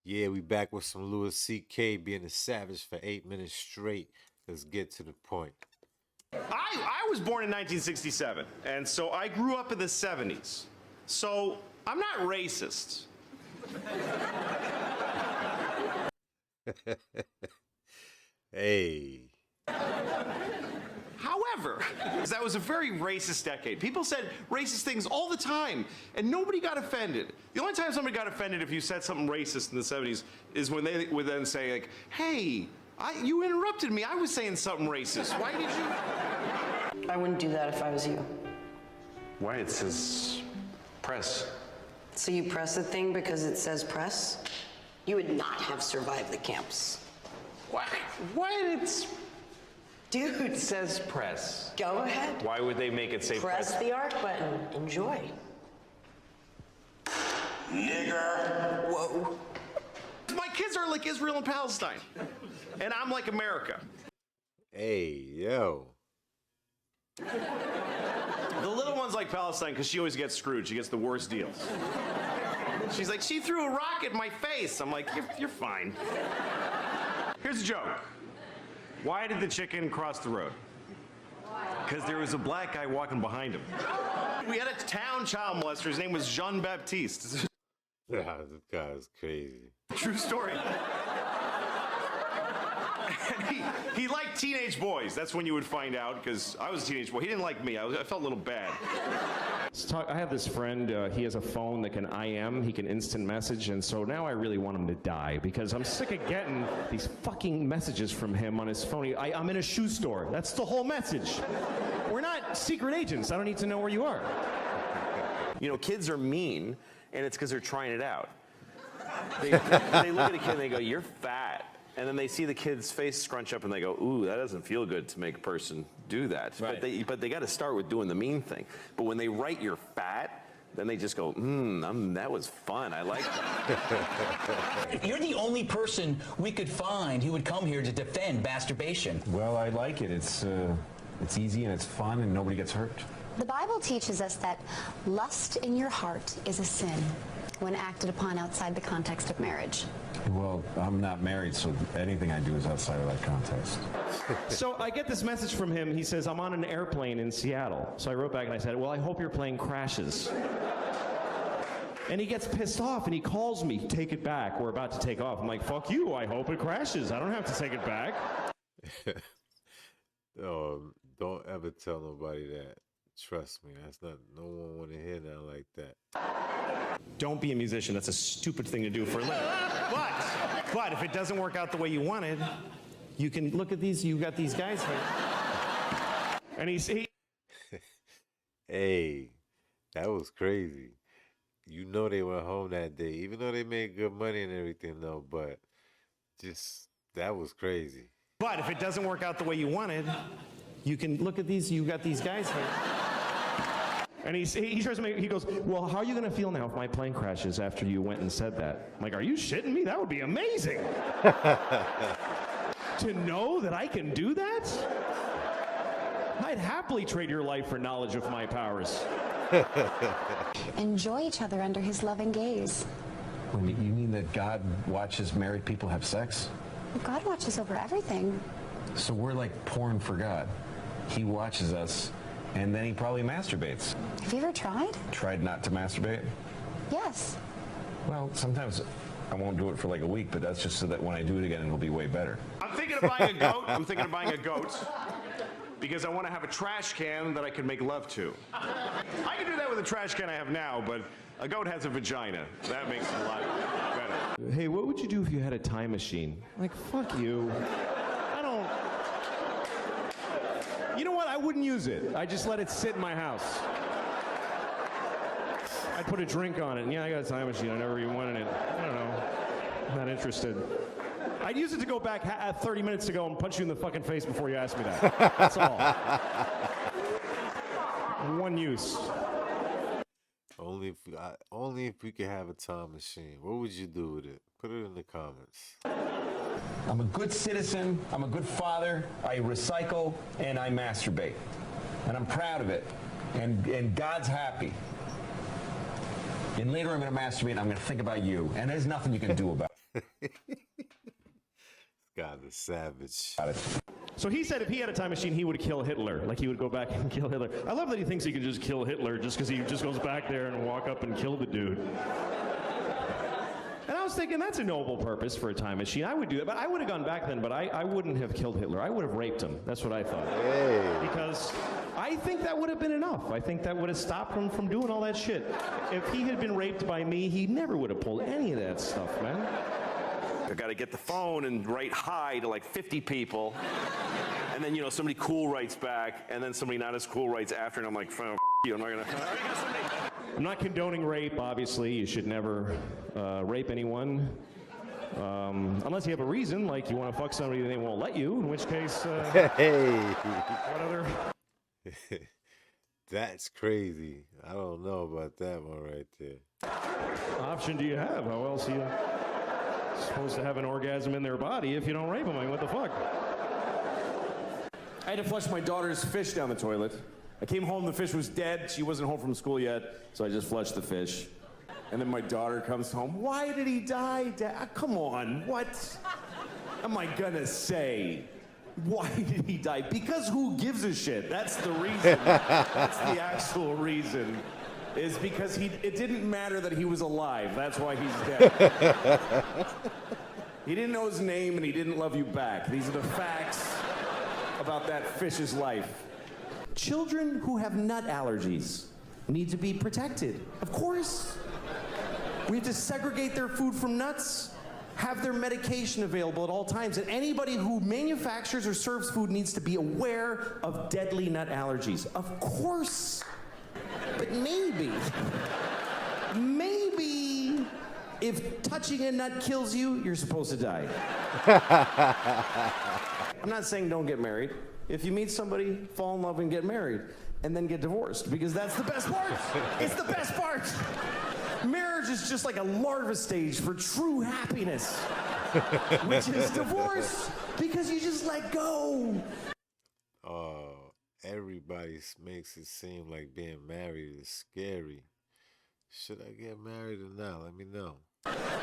Yeah, we back with some Louis C.K. being a savage for 8 minutes straight. Let's get to the point. I was born in 1967, and so I grew up in the 70s. So I'm not racist. Hey. However, that was a very racist decade. People said racist things all the time, and nobody got offended. The only time somebody got offended if you said something racist in the 70s is when they would then say, like, hey, you interrupted me. I was saying something racist. Why did you? I wouldn't do that if I was you. Why? It says press. So you press a thing because it says press? You would not have survived the camps. Why? It's... Dude. It says press. Go ahead. Why would they make it say press? Press the arc button. Enjoy. Nigger. Whoa. My kids are like Israel and Palestine. And I'm like America. Hey, yo. The little one's like Palestine because she always gets screwed. She gets the worst deals. She's like, she threw a rock at my face. I'm like, you're fine. Here's a joke. Why did the chicken cross the road? Because there was a black guy walking behind him. We had a town child molester. His name was Jean-Baptiste. Yeah, this guy is crazy. True story. He liked teenage boys. That's when you would find out, because I was a teenage boy. He didn't like me. I felt a little bad. I have this friend, he has a phone that can IM, he can instant message, and so now I really want him to die, because I'm sick of getting these fucking messages from him on his phone. I'm in a shoe store. That's the whole message. We're not secret agents. I don't need to know where you are. You know, kids are mean, and it's because they're trying it out. They look at a kid and they go, you're fat. And then they see the kid's face scrunch up and they go, ooh, that doesn't feel good to make a person do that. Right. But they got to start with doing the mean thing. But when they write you're fat, then they just go, that was fun. I like that. You're the only person we could find who would come here to defend masturbation. Well, I like it. It's easy and it's fun and nobody gets hurt. The Bible teaches us that lust in your heart is a sin when acted upon outside the context of marriage. Well, I'm not married, so anything I do is outside of that context. So I get this message from him. He says, I'm on an airplane in Seattle. So I wrote back and I said, well, I hope your plane crashes. And he gets pissed off and he calls me, take it back. We're about to take off. I'm like, fuck you. I hope it crashes. I don't have to take it back. Oh, don't ever tell nobody that. Trust me, that's not, no one want to hear that like that. Don't be a musician. That's a stupid thing to do for a living. But if it doesn't work out the way you wanted, you can look at these. You got these guys here. And Hey, that was crazy. You know they went home that day, even though they made good money and everything, though. But just that was crazy. But if it doesn't work out the way you wanted, you can look at these. You got these guys here. And he tries to make, he goes, well, how are you going to feel now if my plane crashes after you went and said that? I'm like, are you shitting me? That would be amazing. To know that I can do that? I'd happily trade your life for knowledge of my powers. Enjoy each other under his loving gaze. You mean that God watches married people have sex? Well, God watches over everything. So we're like porn for God. He watches us, and then he probably masturbates. Have you ever tried? Tried not to masturbate? Yes. Well, sometimes I won't do it for like a week, but that's just so that when I do it again, it'll be way better. I'm thinking of buying a goat. I'm thinking of buying a goat because I want to have a trash can that I can make love to. I can do that with a trash can I have now, but a goat has a vagina. That makes it a lot better. Hey, what would you do if you had a time machine? Like, fuck you. You know what? I wouldn't use it. I just let it sit in my house. I'd put a drink on it. And yeah, I got a time machine. I never even wanted it. I don't know. I'm not interested. I'd use it to go back 30 minutes ago and punch you in the fucking face before you ask me that. That's all. One use. Only if we could have a time machine. What would you do with it? Put it in the comments. I'm a good citizen, I'm a good father, I recycle, and I masturbate. And I'm proud of it. And God's happy. And later I'm going to masturbate and I'm going to think about you. And there's nothing you can do about it. God, the savage. So he said if he had a time machine, he would kill Hitler. Like he would go back and kill Hitler. I love that he thinks he can just kill Hitler just because he just goes back there and walk up and kill the dude. And I was thinking that's a noble purpose for a time machine. I would do it, but I would have gone back then, but I wouldn't have killed Hitler. I would have raped him. That's what I thought. Hey. Because I think that would have been enough. I think that would have stopped him from doing all that shit. If he had been raped by me, he never would have pulled any of that stuff, man. I got to get the phone and write hi to like 50 people. And then, somebody cool writes back, and then somebody not as cool writes after, and I'm like, you, I'm not going to. I'm not condoning rape, obviously. You should never rape anyone. Unless you have a reason, like you want to fuck somebody and they won't let you, in which case, Hey. what other... That's crazy. I don't know about that one right there. option do you have? How else are you supposed to have an orgasm in their body if you don't rape them? I mean, what the fuck? I had to flush my daughter's fish down the toilet. I came home, the fish was dead. She wasn't home from school yet, so I just flushed the fish. And then my daughter comes home. Why did he die, Dad? Come on, what am I gonna say? Why did he die? Because who gives a shit? That's the reason. That's the actual reason. Is because it didn't matter that he was alive. That's why he's dead. He didn't know his name and he didn't love you back. These are the facts about that fish's life. Children who have nut allergies need to be protected. Of course. We have to segregate their food from nuts, have their medication available at all times, and anybody who manufactures or serves food needs to be aware of deadly nut allergies. Of course. But maybe, if touching a nut kills you, you're supposed to die. I'm not saying don't get married. If you meet somebody, fall in love and get married, and then get divorced, because that's the best part. It's the best part. Marriage is just like a larva stage for true happiness, which is divorce, because you just let go. Everybody makes it seem like being married is scary. Should I get married or not? Let me know.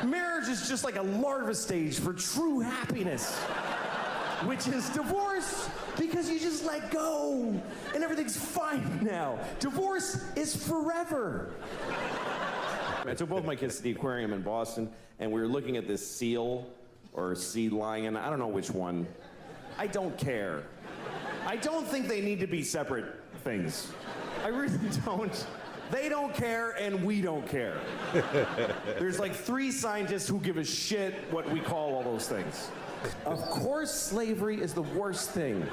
Marriage is just like a larva stage for true happiness, which is divorce, because you just let go and everything's fine now. Divorce is forever. I took both my kids to the aquarium in Boston, and we were looking at this seal or sea lion. I don't know which one. I don't care. I don't think they need to be separate things. I really don't. They don't care, and we don't care. There's like 3 scientists who give a shit what we call all those things. Of course, slavery is the worst thing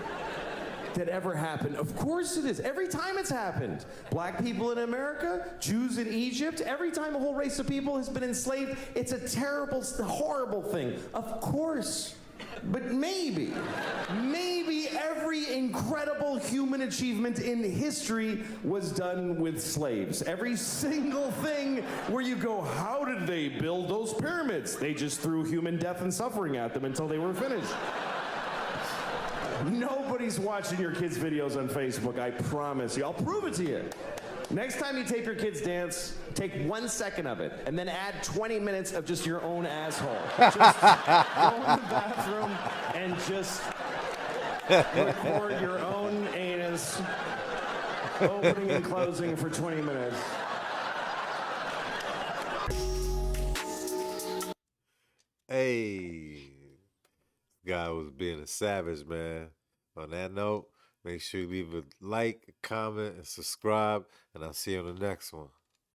that ever happened. Of course it is. Every time it's happened. Black people in America, Jews in Egypt, every time a whole race of people has been enslaved, it's a terrible, horrible thing. Of course. But maybe every incredible human achievement in history was done with slaves. Every single thing where you go, how did they build those pyramids? They just threw human death and suffering at them until they were finished. Nobody's watching your kids' videos on Facebook, I promise you. I'll prove it to you. Next time you tape your kids dance, take 1 second of it, and then add 20 minutes of just your own asshole. Just go in the bathroom and just record your own anus, opening and closing for 20 minutes. Hey, guy was being a savage, man. On that note, make sure you leave a like, comment, and subscribe, and I'll see you on the next one.